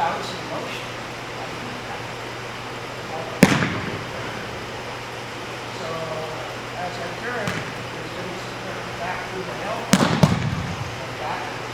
bouncing motion. So as I turn, there's going to turn back through my elbow and backwards.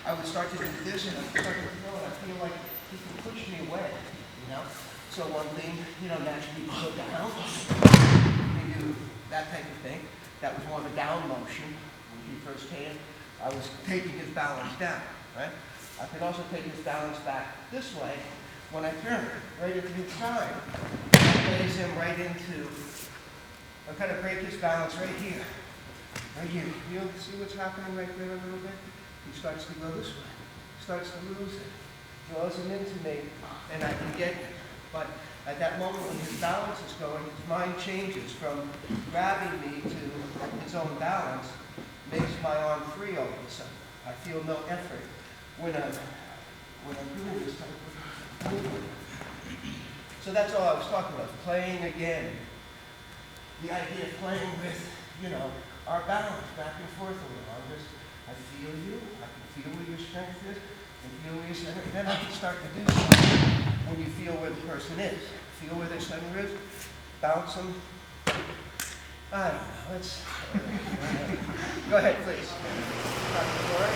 I would start to do this, and I would start to feel, and I feel like he can push me away, you know? So one thing, naturally you go down, you do that type of thing. That was more of a down motion. When he first came, I was taking his balance down, right? I could also take his balance back this way when I turn, right at the side. Plays him right into, I kind of break his balance right here. Right here. You see what's happening right there a little bit? He starts to go this way, starts to lose it, draws him into me, and I can get it. But at that moment when his balance is going, his mind changes from grabbing me to his own balance, makes my arm free all of a sudden. I feel no effort when I'm doing this type of movement. So that's all I was talking about, playing again. The idea of playing with, our balance back and forth a little. I feel you, I can feel where your strength is, and feel where your center is. Then I can start to do something when you feel where the person is. Feel where their center is, bounce them. I don't know, let's... Go ahead, please. Dr. Dory.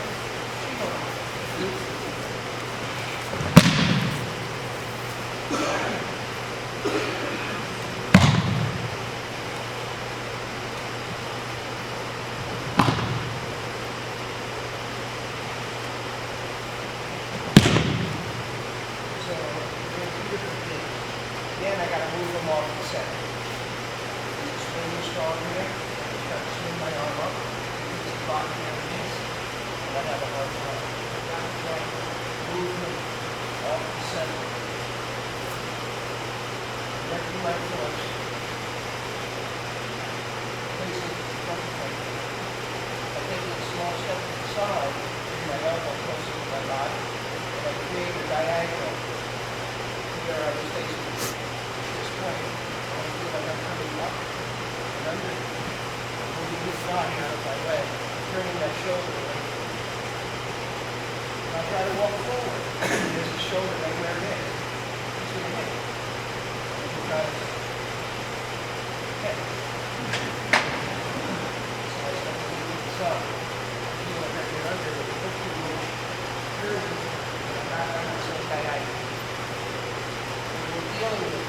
Again, I got to move them off the center. Just swing strong here. Just got to swing my arm up. Just the bottom here is. And I have a hard time. I got to try to move them off the center. Directing my force. Placing the front foot. I take a small step to the side. Bring my elbow closer to my body. And I create a diagonal. Where I was facing this point, I feel like I'm coming up and under, moving this body out of my way, turning my shoulder away. And I try to walk forward. There's a shoulder right where it is. It's in the hip. Because, okay. So I start to move this up. I feel like I get under it. It's too much. Turning, and I'm back on myself diagonal. Dealing with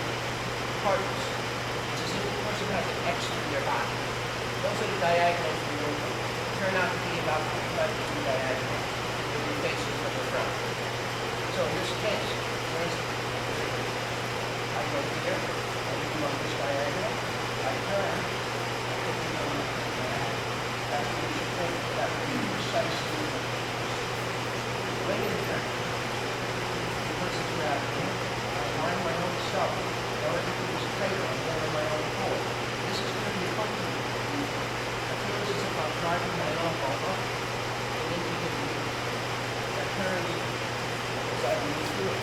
partners. It's as if the person has an X through their body. Those are the diagonals we work on. Turn out to be about 45 diagonals with the faces of the front. So in this case, for instance, I go here, I do on this diagonal, I turn, I put them on this diagonal. That's what you should think. That would be precisely when you turn. The person's grabbing. Mind my own self. Now everything is tight on my own core. This is going to be comfortable. I feel this is about driving my elbow up and into the knee. I turn as I move through it.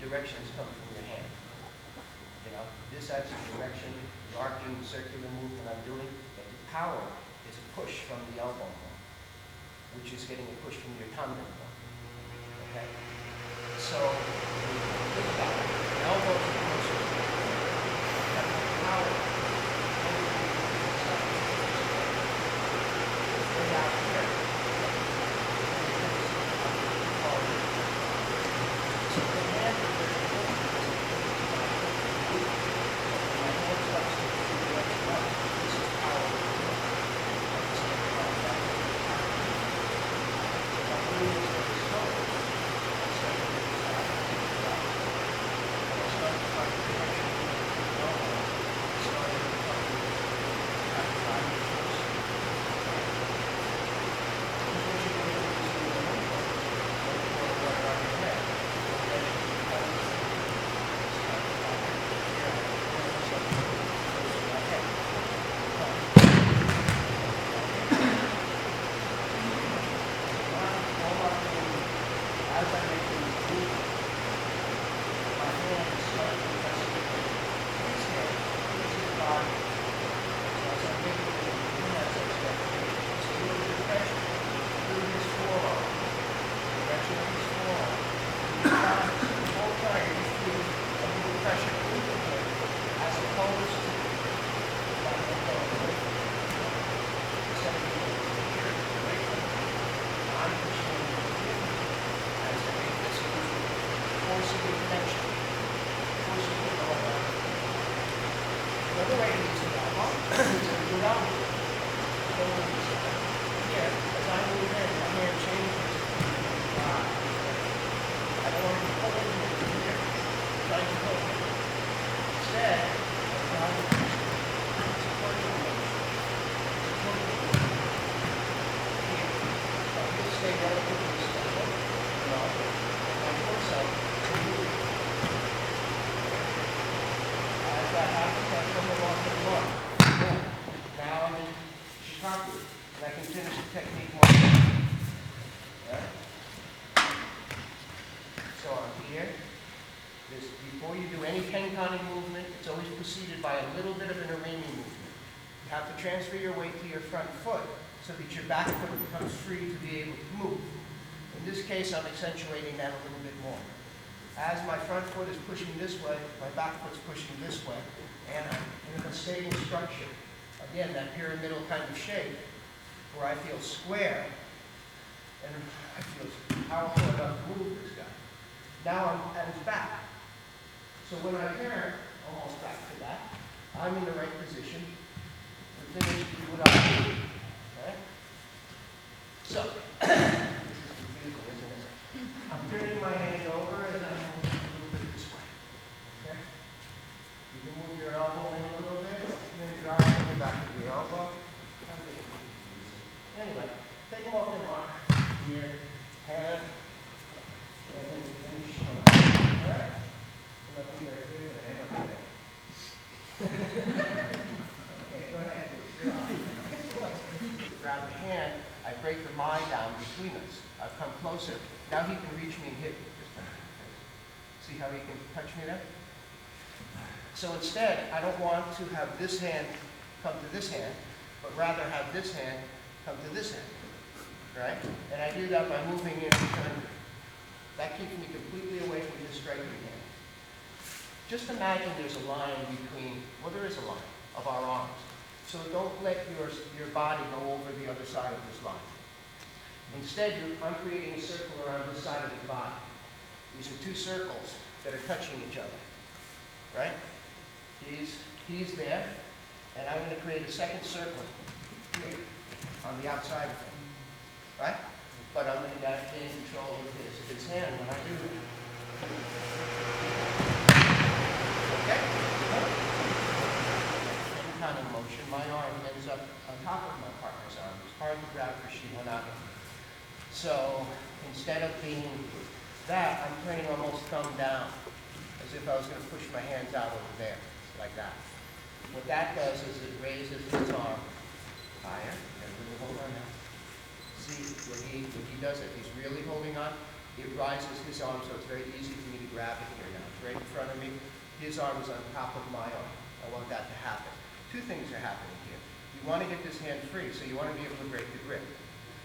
Directions come from your hand. This adds a direction. arcing circular movement I'm doing, but the power is a push from the elbow bone, which is getting a push from your tendon bone. Okay? So, think about it. The elbow is the most have more power. It's way out here. So the hand is very important. My hand starts to feel like this is power. Another way to use the elbow is to go down here. As I move in, my hand changes. I don't want to pull in here. Trying to pull in. Instead, I'm trying to support the motion. Here. So I'm going to stay relatively stable. And my torso will move. As that happens, I come along the floor. Now I'm in Shikaku, and I can finish the technique more. Yeah? So I'm here. Before you do any tenkani movement, it's always preceded by a little bit of an arimi movement. You have to transfer your weight to your front foot so that your back foot becomes free to be able to move. In this case, I'm accentuating that a little bit more. As my front foot is pushing this way, my back foot's pushing this way, and I'm in a stable structure. Again, that pyramidal kind of shape where I feel square, and I feel powerful enough to move this guy. Now I'm at his back. So when I turn, almost back to that, I'm in the right position to finish what I do. Okay? So, this is confusing, isn't it? I'm turning my hand over and I'm moving a little bit this way. Okay? You can move your elbow in a little bit, and then your arm coming back to your elbow. Anyway, take them off and on. Here, hand, and then finish. Alright? Up here, and up here. Okay, go ahead. Grab the hand, I break the line down between us. I've come closer. Now he can reach me and hit me. See how he can touch me there? So instead, I don't want to have this hand come to this hand, but rather have this hand come to this hand. Right? And I do that by moving in and turning. That keeps me completely away from his striking hand. Just imagine there's a line between, well, there is a line of our arms. So don't let your body go over the other side of this line. Instead, I'm creating a circle around this side of the body. These are two circles that are touching each other. Right? He's there, and I'm going to create a second circle here on the outside of him. Right? But I'm going to gain control of his hand when I do that. Okay? Same kind of motion. My arm ends up on top of my partner's arm. It's hard to grab for Shihan. So instead of being that, I'm turning almost thumb down, as if I was going to push my hands out over there, like that. What that does is it raises his arm higher. Everybody hold on now. See, when he does it, he's really holding on. It rises his arm, so it's very easy for me to grab it here now. It's right in front of me. His arm is on top of my arm. I want that to happen. two things are happening here. You want to get this hand free, so you want to be able to break the grip.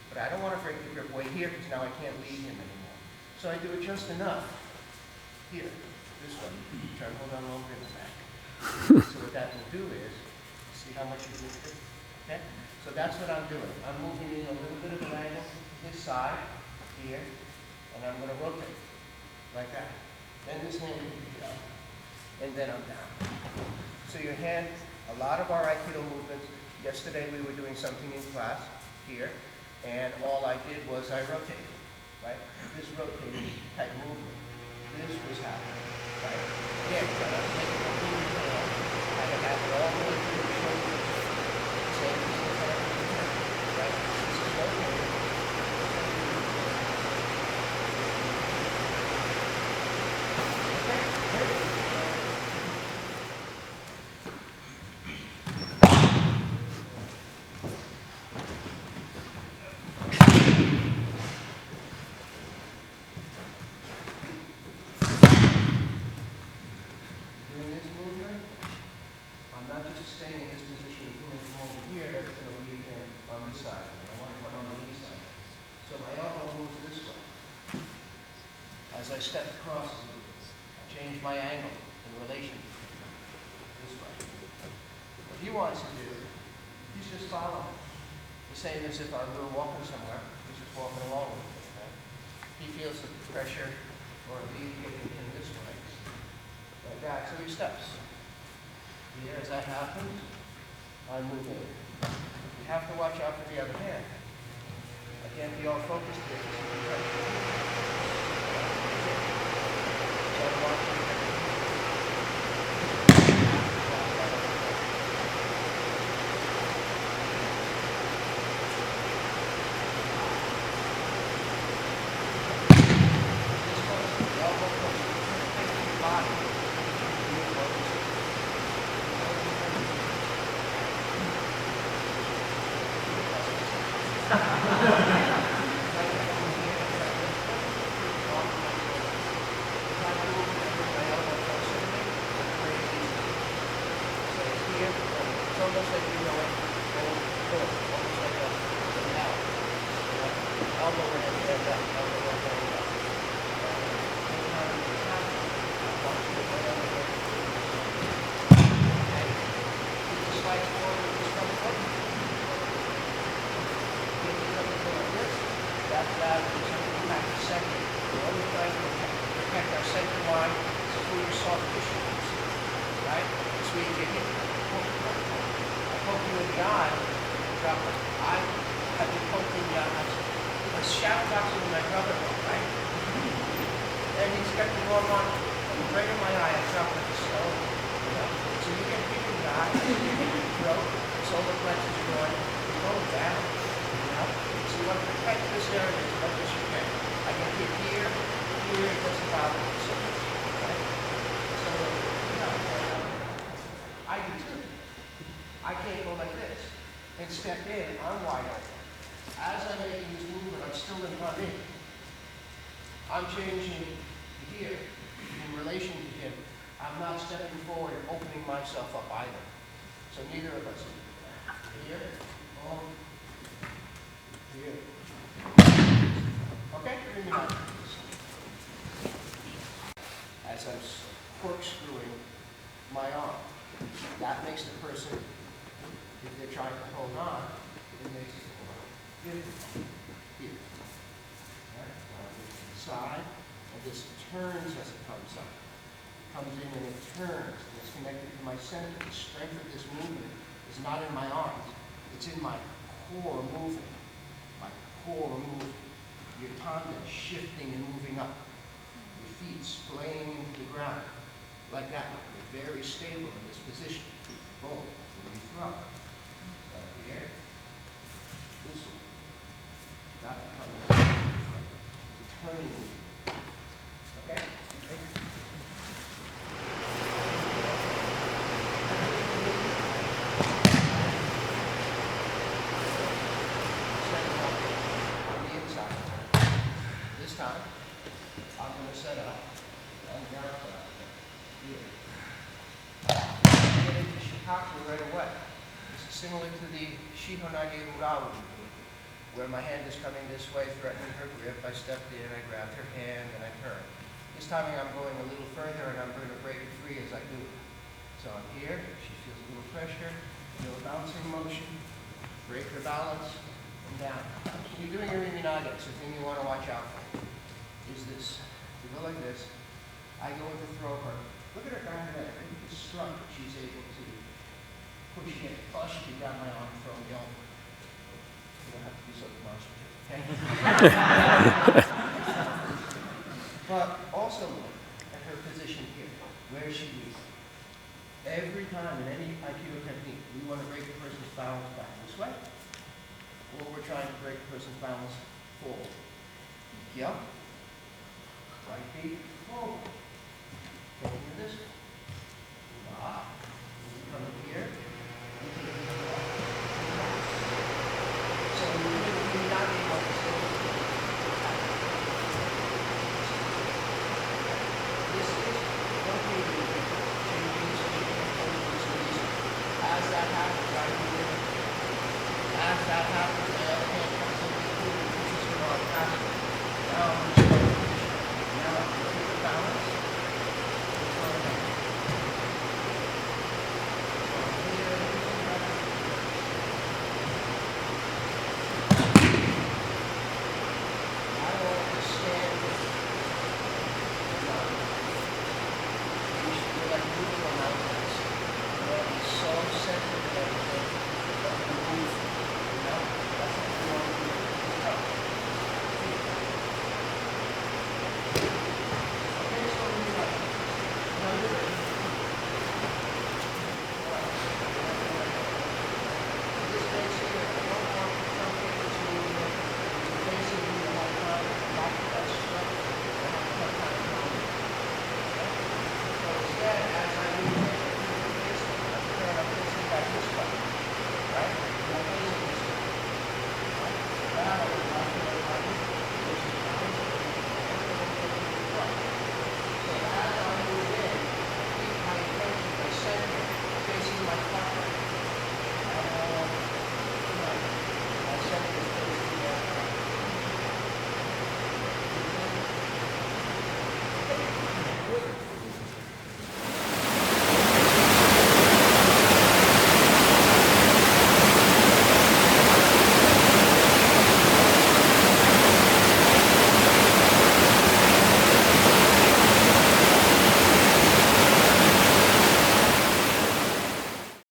But I don't want to break the grip way here because now I can't lead him anymore. So I do it just enough here, this way. Try to hold on longer in the back. So what that will do is, see how much you lift it? Okay? So that's what I'm doing. I'm moving in a little bit of an angle this side, here, and I'm going to rotate like that. Then this hand will be up, and then I'm down. So your hand, a lot of our Aikido movements, yesterday we were doing something in class here, and all I did was I rotated, right? This rotating type movement. This was happening, right? Again, I'm not taking a movement hand. I can have it all the way through the shoulders. Same thing as I do here, right? This is rotating. As I step across, I change my angle in relation this way. What he wants to do, he's just following. The same as if I were walking somewhere, he's just walking along with me. Right? He feels the pressure or lead getting him this way. Like that, so he steps. Here, as that happens, I move in. You have to watch out for the other hand. I can't be all focused here because of the pressure. Step in, I'm wide open. As I'm making this movement, I'm still in front of him. I'm changing here in relation to him. I'm not stepping forward and opening myself up either. So neither of us. Here, here. Okay, bring me down. As I'm corkscrewing my arm, that makes the person, if they're trying to hold on, it makes it here. Right? Side, and this turns as it comes up. It comes in and it turns, and it's connected to my center. The strength of this movement is not in my arms, it's in my core moving. My core moving. Your tanda shifting and moving up. Your feet splaying into the ground. Like that. You're very stable in this position. Boom. Release up. Here. This one. That comes. Turning. Okay? On the inside. This time, I'm going to set up on the outside. Here. Get into Chicago. caught me right away. This is similar to the Shihan where my hand is coming this way, threatening her grip. I stepped in, I grabbed her hand, and I turned. This time I'm going a little further, and I'm going to break it free as I do it. So I'm here, she feels a little pressure, feel a bouncing motion, break her balance, and down. When you're doing your immunagics, the thing you want to watch out for is this. You go like this, I go in to throw her. Look at her down there, the strut she's able to push in. Oh, she can grab my arm from the elbow. You don't have to be so demonstrative, okay? But also look at her position here, where she is. Every time in any Aikido technique, we want to break the person's balance back this way, or we're trying to break the person's balance forward. Yep. Right feet forward. Taking this way. Ah. We come in here. We take it forward. So we're not able to stay. This is one thing we do. As that happens, as that happens,